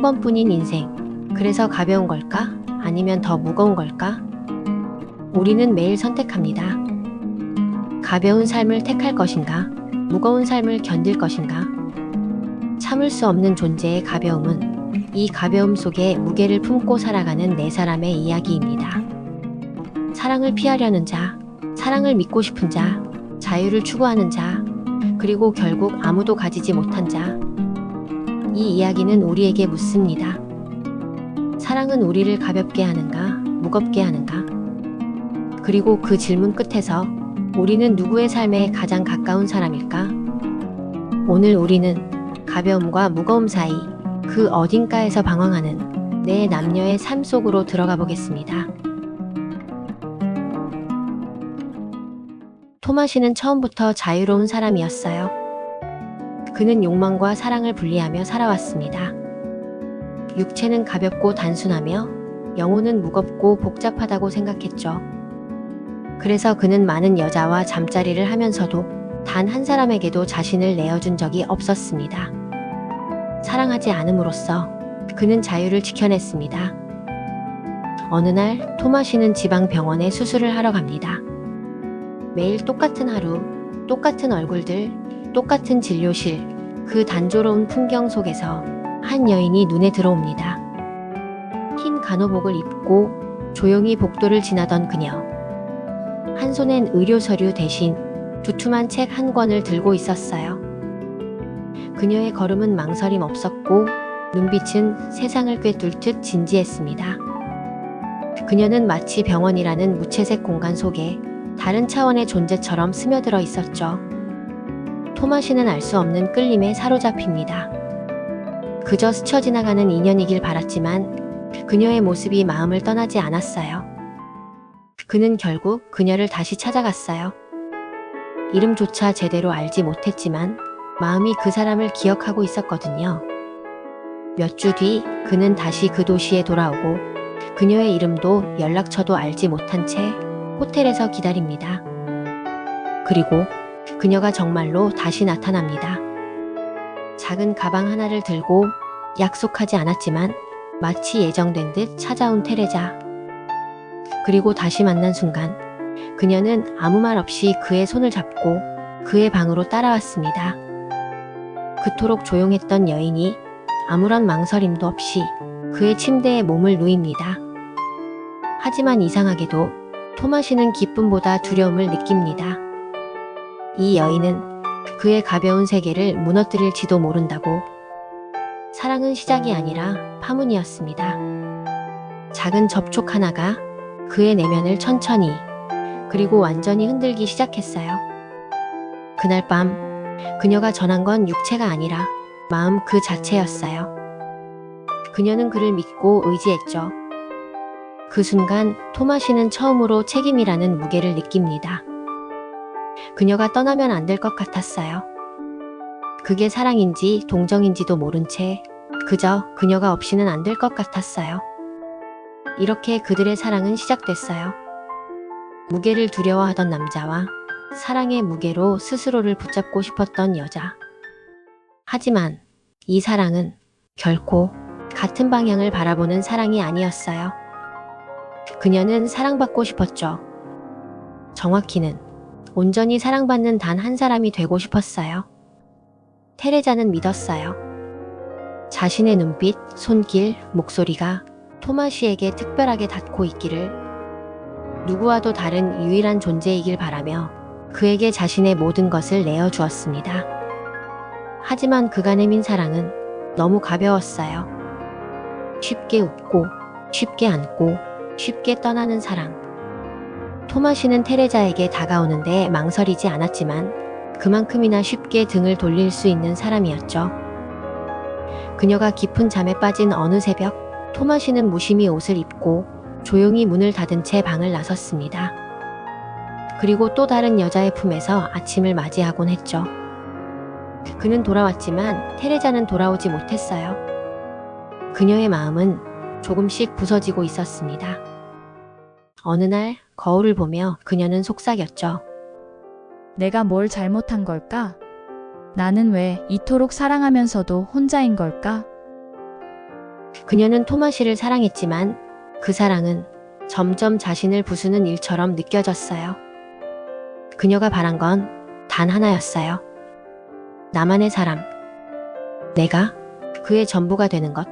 번뿐인 인생. 그래서 가벼운 걸까? 아니면 더 무거운 걸까? 우리는 매일 선택합니다. 가벼운 삶을 택할 것인가? 무거운 삶을 견딜 것인가? 참을 수 없는 존재의 가벼움은 이 가벼움 속에 무게를 품고 살아가는 네 사람의 이야기입니다. 사랑을 피하려는 자, 사랑을 믿고 싶은 자, 자유를 추구하는 자, 그리고 결국 아무도 가지지 못한 자. 이 이야기는 우리에게 묻습니다. 사랑은 우리를 가볍게 하는가, 무겁게 하는가? 그리고 그 질문 끝에서 우리는 누구의 삶에 가장 가까운 사람일까? 오늘 우리는 가벼움과 무거움 사이 그 어딘가에서 방황하는 네 남녀의 삶 속으로 들어가 보겠습니다. 토마시는 처음부터 자유로운 사람이었어요. 그는 욕망과 사랑을 분리하며 살아왔습니다. 육체는 가볍고 단순하며 영혼은 무겁고 복잡하다고 생각했죠. 그래서 그는 많은 여자와 잠자리를 하면서도 단 한 사람에게도 자신을 내어준 적이 없었습니다. 사랑하지 않음으로써 그는 자유를 지켜냈습니다. 어느 날 토마시는 지방병원에 수술을 하러 갑니다. 매일 똑같은 하루, 똑같은 얼굴들, 똑같은 진료실, 그 단조로운 풍경 속에서 한 여인이 눈에 들어옵니다. 흰 간호복을 입고 조용히 복도를 지나던 그녀. 한 손엔 의료 서류 대신 두툼한 책 한 권을 들고 있었어요. 그녀의 걸음은 망설임 없었고 눈빛은 세상을 꿰뚫 듯 진지했습니다. 그녀는 마치 병원이라는 무채색 공간 속에 다른 차원의 존재처럼 스며들어 있었죠. 토마시는 알 수 없는 끌림에 사로잡힙니다. 그저 스쳐 지나가는 인연이길 바랐지만 그녀의 모습이 마음을 떠나지 않았어요. 그는 결국 그녀를 다시 찾아갔어요. 이름조차 제대로 알지 못했지만 마음이 그 사람을 기억하고 있었거든요. 몇 주 뒤 그는 다시 그 도시에 돌아오고 그녀의 이름도 연락처도 알지 못한 채 호텔에서 기다립니다. 그리고 그녀가 정말로 다시 나타납니다. 작은 가방 하나를 들고 약속하지 않았지만 마치 예정된 듯 찾아온 테레자. 그리고 다시 만난 순간 그녀는 아무 말 없이 그의 손을 잡고 그의 방으로 따라왔습니다. 그토록 조용했던 여인이 아무런 망설임도 없이 그의 침대에 몸을 누입니다. 하지만 이상하게도 토마시는 기쁨보다 두려움을 느낍니다. 이 여인은 그의 가벼운 세계를 무너뜨릴지도 모른다고. 사랑은 시작이 아니라 파문이었습니다. 작은 접촉 하나가 그의 내면을 천천히 그리고 완전히 흔들기 시작했어요. 그날 밤 그녀가 전한 건 육체가 아니라 마음 그 자체였어요. 그녀는 그를 믿고 의지했죠. 그 순간 토마시는 처음으로 책임이라는 무게를 느낍니다. 그녀가 떠나면 안 될 것 같았어요. 그게 사랑인지 동정인지도 모른 채 그저 그녀가 없이는 안 될 것 같았어요. 이렇게 그들의 사랑은 시작됐어요. 무게를 두려워하던 남자와 사랑의 무게로 스스로를 붙잡고 싶었던 여자. 하지만 이 사랑은 결코 같은 방향을 바라보는 사랑이 아니었어요. 그녀는 사랑받고 싶었죠. 정확히는 온전히 사랑받는 단 한 사람이 되고 싶었어요. 테레자는 믿었어요. 자신의 눈빛, 손길, 목소리가 토마시에게 특별하게 닿고 있기를, 누구와도 다른 유일한 존재이길 바라며 그에게 자신의 모든 것을 내어주었습니다. 하지만 그가 내민 사랑은 너무 가벼웠어요. 쉽게 웃고, 쉽게 안고, 쉽게 떠나는 사랑. 토마시는 테레자에게 다가오는데 망설이지 않았지만 그만큼이나 쉽게 등을 돌릴 수 있는 사람이었죠. 그녀가 깊은 잠에 빠진 어느 새벽, 토마시는 무심히 옷을 입고 조용히 문을 닫은 채 방을 나섰습니다. 그리고 또 다른 여자의 품에서 아침을 맞이하곤 했죠. 그는 돌아왔지만 테레자는 돌아오지 못했어요. 그녀의 마음은 조금씩 부서지고 있었습니다. 어느 날 거울을 보며 그녀는 속삭였죠. 내가 뭘 잘못한 걸까? 나는 왜 이토록 사랑하면서도 혼자인 걸까? 그녀는 토마시를 사랑했지만 그 사랑은 점점 자신을 부수는 일처럼 느껴졌어요. 그녀가 바란 건 단 하나였어요. 나만의 사람. 내가 그의 전부가 되는 것.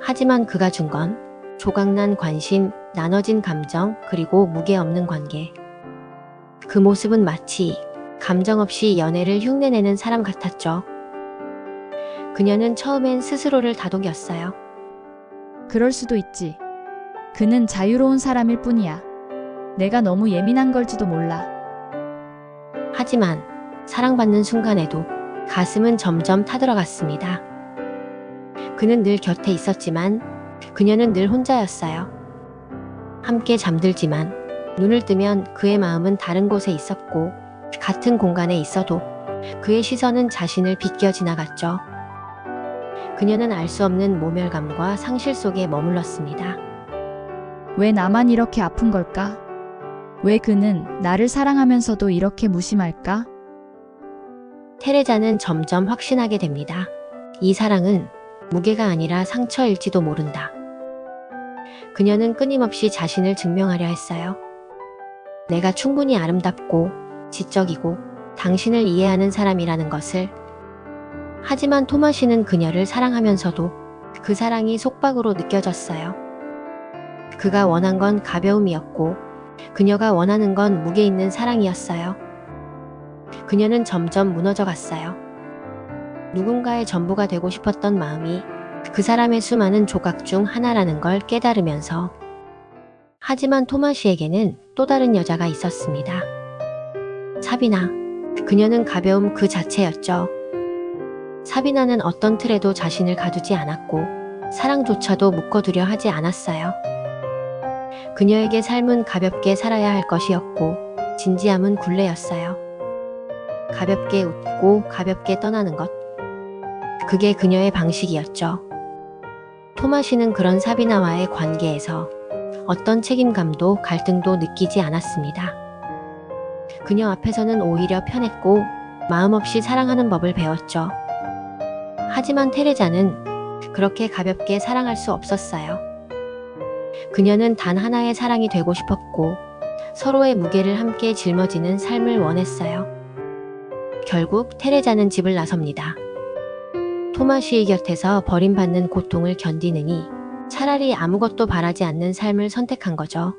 하지만 그가 준 건 조각난 관심, 나눠진 감정, 그리고 무게 없는 관계. 그 모습은 마치 감정 없이 연애를 흉내내는 사람 같았죠. 그녀는 처음엔 스스로를 다독였어요. 그럴 수도 있지. 그는 자유로운 사람일 뿐이야. 내가 너무 예민한 걸지도 몰라. 하지만 사랑받는 순간에도 가슴은 점점 타들어갔습니다. 그는 늘 곁에 있었지만 그녀는 늘 혼자였어요. 함께 잠들지만 눈을 뜨면 그의 마음은 다른 곳에 있었고 같은 공간에 있어도 그의 시선은 자신을 비껴 지나갔죠. 그녀는 알 수 없는 모멸감과 상실 속에 머물렀습니다. 왜 나만 이렇게 아픈 걸까? 왜 그는 나를 사랑하면서도 이렇게 무심할까? 테레자는 점점 확신하게 됩니다. 이 사랑은 무게가 아니라 상처일지도 모른다. 그녀는 끊임없이 자신을 증명하려 했어요. 내가 충분히 아름답고 지적이고 당신을 이해하는 사람이라는 것을. 하지만 토마시는 그녀를 사랑하면서도 그 사랑이 속박으로 느껴졌어요. 그가 원한 건 가벼움이었고 그녀가 원하는 건 무게 있는 사랑이었어요. 그녀는 점점 무너져 갔어요. 누군가의 전부가 되고 싶었던 마음이 그 사람의 수많은 조각 중 하나라는 걸 깨달으면서. 하지만 토마시에게는 또 다른 여자가 있었습니다. 사비나. 그녀는 가벼움 그 자체였죠. 사비나는 어떤 틀에도 자신을 가두지 않았고 사랑조차도 묶어두려 하지 않았어요. 그녀에게 삶은 가볍게 살아야 할 것이었고 진지함은 굴레였어요. 가볍게 웃고 가볍게 떠나는 것. 그게 그녀의 방식이었죠. 토마시는 그런 사비나와의 관계에서 어떤 책임감도 갈등도 느끼지 않았습니다. 그녀 앞에서는 오히려 편했고 마음 없이 사랑하는 법을 배웠죠. 하지만 테레자는 그렇게 가볍게 사랑할 수 없었어요. 그녀는 단 하나의 사랑이 되고 싶었고 서로의 무게를 함께 짊어지는 삶을 원했어요. 결국 테레자는 집을 나섭니다. 토마시의 곁에서 버림받는 고통을 견디느니 차라리 아무것도 바라지 않는 삶을 선택한 거죠.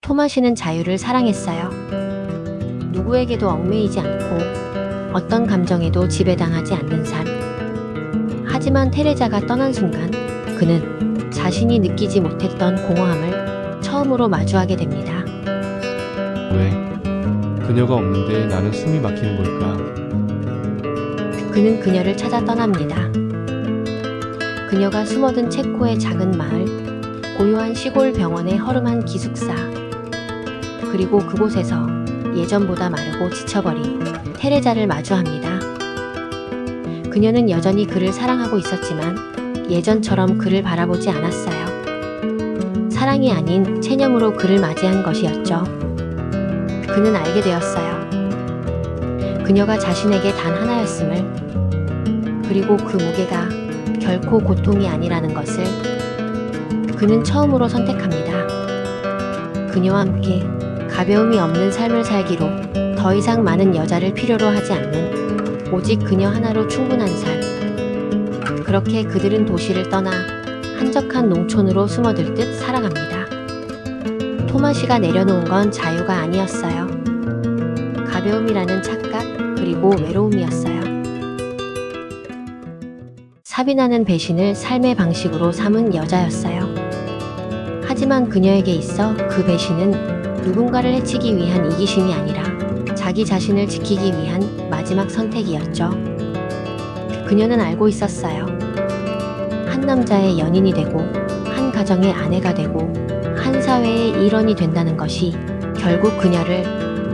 토마시는 자유를 사랑했어요. 누구에게도 얽매이지 않고 어떤 감정에도 지배당하지 않는 삶. 하지만 테레자가 떠난 순간 그는 자신이 느끼지 못했던 공허함을 처음으로 마주하게 됩니다. 왜? 그녀가 없는데 나는 숨이 막히는 걸까? 그는 그녀를 찾아 떠납니다. 그녀가 숨어든 체코의 작은 마을, 고요한 시골 병원의 허름한 기숙사. 그리고 그곳에서 예전보다 마르고 지쳐버린 테레자를 마주합니다. 그녀는 여전히 그를 사랑하고 있었지만 예전처럼 그를 바라보지 않았어요. 사랑이 아닌 체념으로 그를 맞이한 것이었죠. 그는 알게 되었어요. 그녀가 자신에게 단 하나였음을, 그리고 그 무게가 결코 고통이 아니라는 것을. 그는 처음으로 선택합니다. 그녀와 함께 가벼움이 없는 삶을 살기로 더 이상 많은 여자를 필요로 하지 않는 오직 그녀 하나로 충분한 삶. 그렇게 그들은 도시를 떠나 한적한 농촌으로 숨어들 듯 살아갑니다. 토마시가 내려놓은 건 자유가 아니었어요. 가벼움이라는 착각, 그리고 외로움이었어요. 사비나는 배신을 삶의 방식으로 삼은 여자였어요. 하지만 그녀에게 있어 그 배신은 누군가를 해치기 위한 이기심이 아니라 자기 자신을 지키기 위한 마지막 선택이었죠. 그녀는 알고 있었어요. 한 남자의 연인이 되고 한 가정의 아내가 되고 한 사회의 일원이 된다는 것이 결국 그녀를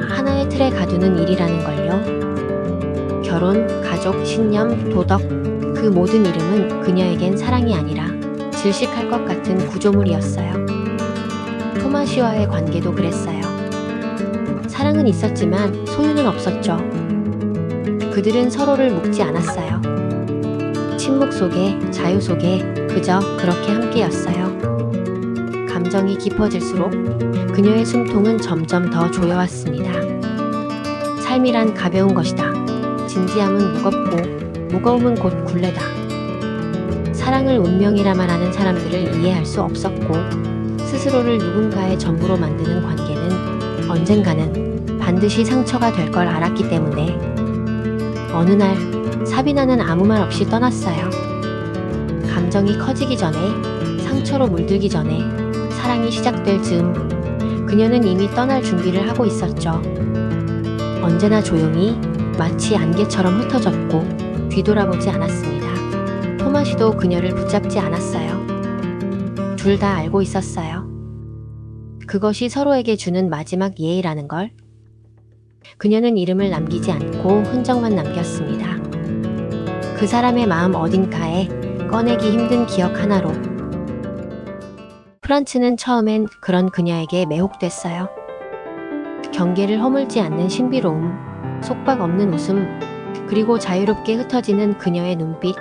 하나의 틀에 가두는 일이라는 걸요. 결혼, 가족, 신념, 도덕, 그 모든 이름은 그녀에겐 사랑이 아니라 질식할 것 같은 구조물이었어요. 토마시와의 관계도 그랬어요. 사랑은 있었지만 소유는 없었죠. 그들은 서로를 묶지 않았어요. 침묵 속에, 자유 속에 그저 그렇게 함께였어요. 감정이 깊어질수록 그녀의 숨통은 점점 더 조여왔습니다. 삶이란 가벼운 것이다. 진지함은 무겁고 무거움은 곧 굴레다. 사랑을 운명이라 말하는 사람들을 이해할 수 없었고 스스로를 누군가의 전부로 만드는 관계는 언젠가는 반드시 상처가 될 걸 알았기 때문에 어느 날 사비나는 아무 말 없이 떠났어요. 감정이 커지기 전에, 상처로 물들기 전에, 사랑이 시작될 즈음 그녀는 이미 떠날 준비를 하고 있었죠. 언제나 조용히 마치 안개처럼 흩어졌고 뒤돌아보지 않았습니다. 토마시도 그녀를 붙잡지 않았어요. 둘 다 알고 있었어요. 그것이 서로에게 주는 마지막 예의라는 걸. 그녀는 이름을 남기지 않고 흔적만 남겼습니다. 그 사람의 마음 어딘가에 꺼내기 힘든 기억 하나로. 프란츠는 처음엔 그런 그녀에게 매혹됐어요. 경계를 허물지 않는 신비로움, 속박 없는 웃음, 그리고 자유롭게 흩어지는 그녀의 눈빛.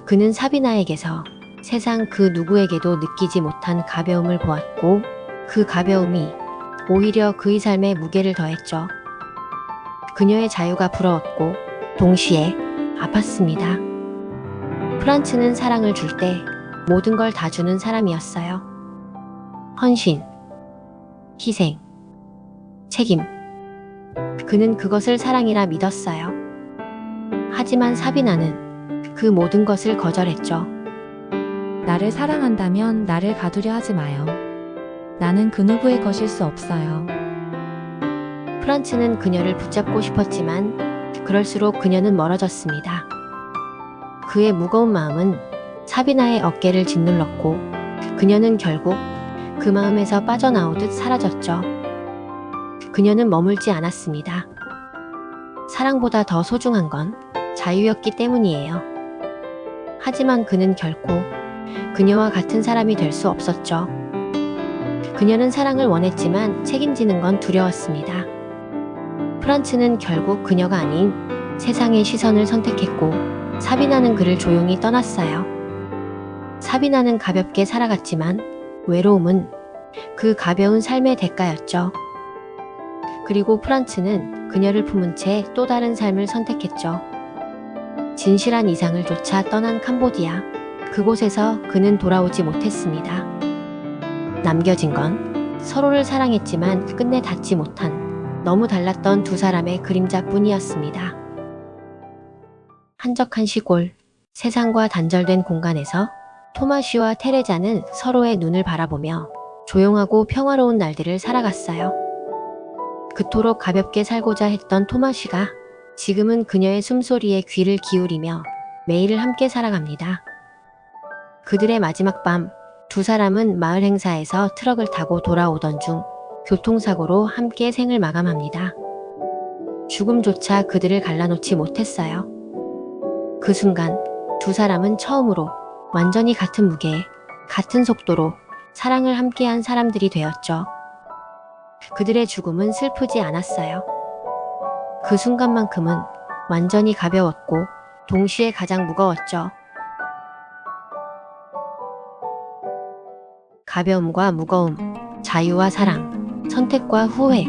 그는 사비나에게서 세상 그 누구에게도 느끼지 못한 가벼움을 보았고 그 가벼움이 오히려 그의 삶에 무게를 더했죠. 그녀의 자유가 부러웠고 동시에 아팠습니다. 프란츠는 사랑을 줄 때 모든 걸 다 주는 사람이었어요. 헌신, 희생, 책임. 그는 그것을 사랑이라 믿었어요. 하지만 사비나는 그 모든 것을 거절했죠. 나를 사랑한다면 나를 가두려 하지 마요. 나는 그 누구의 것일 수 없어요. 프란츠는 그녀를 붙잡고 싶었지만 그럴수록 그녀는 멀어졌습니다. 그의 무거운 마음은 사비나의 어깨를 짓눌렀고 그녀는 결국 그 마음에서 빠져나오듯 사라졌죠. 그녀는 머물지 않았습니다. 사랑보다 더 소중한 건 자유였기 때문이에요. 하지만 그는 결코 그녀와 같은 사람이 될 수 없었죠. 그녀는 사랑을 원했지만 책임지는 건 두려웠습니다. 프란츠는 결국 그녀가 아닌 세상의 시선을 선택했고 사비나는 그를 조용히 떠났어요. 사비나는 가볍게 살아갔지만 외로움은 그 가벼운 삶의 대가였죠. 그리고 프란츠는 그녀를 품은 채 또 다른 삶을 선택했죠. 진실한 이상을 쫓아 떠난 캄보디아. 그곳에서 그는 돌아오지 못했습니다. 남겨진 건 서로를 사랑했지만 끝내 닿지 못한 너무 달랐던 두 사람의 그림자뿐이었습니다. 한적한 시골, 세상과 단절된 공간에서 토마시와 테레자는 서로의 눈을 바라보며 조용하고 평화로운 날들을 살아갔어요. 그토록 가볍게 살고자 했던 토마시가 지금은 그녀의 숨소리에 귀를 기울이며 매일을 함께 살아갑니다. 그들의 마지막 밤, 두 사람은 마을 행사에서 트럭을 타고 돌아오던 중 교통사고로 함께 생을 마감합니다. 죽음조차 그들을 갈라놓지 못했어요. 그 순간 두 사람은 처음으로 완전히 같은 무게에 같은 속도로 사랑을 함께한 사람들이 되었죠. 그들의 죽음은 슬프지 않았어요. 그 순간만큼은 완전히 가벼웠고 동시에 가장 무거웠죠. 가벼움과 무거움, 자유와 사랑, 선택과 후회.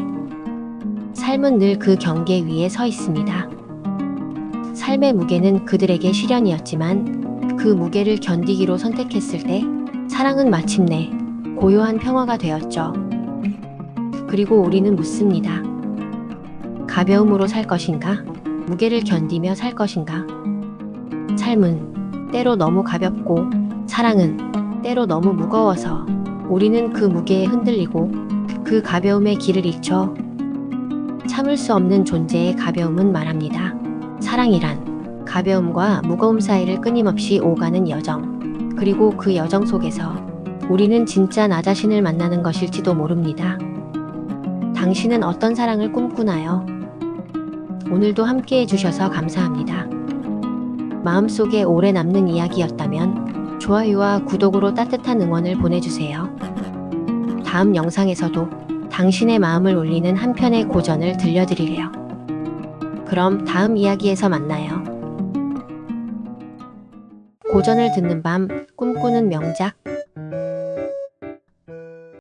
삶은 늘 그 경계 위에 서 있습니다. 삶의 무게는 그들에게 시련이었지만 그 무게를 견디기로 선택했을 때 사랑은 마침내 고요한 평화가 되었죠. 그리고 우리는 묻습니다. 가벼움으로 살 것인가? 무게를 견디며 살 것인가? 삶은 때로 너무 가볍고 사랑은 때로 너무 무거워서 우리는 그 무게에 흔들리고 그 가벼움의 길을 잃죠. 참을 수 없는 존재의 가벼움은 말합니다. 사랑이란 가벼움과 무거움 사이를 끊임없이 오가는 여정. 그리고 그 여정 속에서 우리는 진짜 나 자신을 만나는 것일지도 모릅니다. 당신은 어떤 사랑을 꿈꾸나요? 오늘도 함께 해주셔서 감사합니다. 마음속에 오래 남는 이야기였다면 좋아요와 구독으로 따뜻한 응원을 보내주세요. 다음 영상에서도 당신의 마음을 울리는 한 편의 고전을 들려드리래요. 그럼 다음 이야기에서 만나요. 고전을 듣는 밤, 꿈꾸는 명작.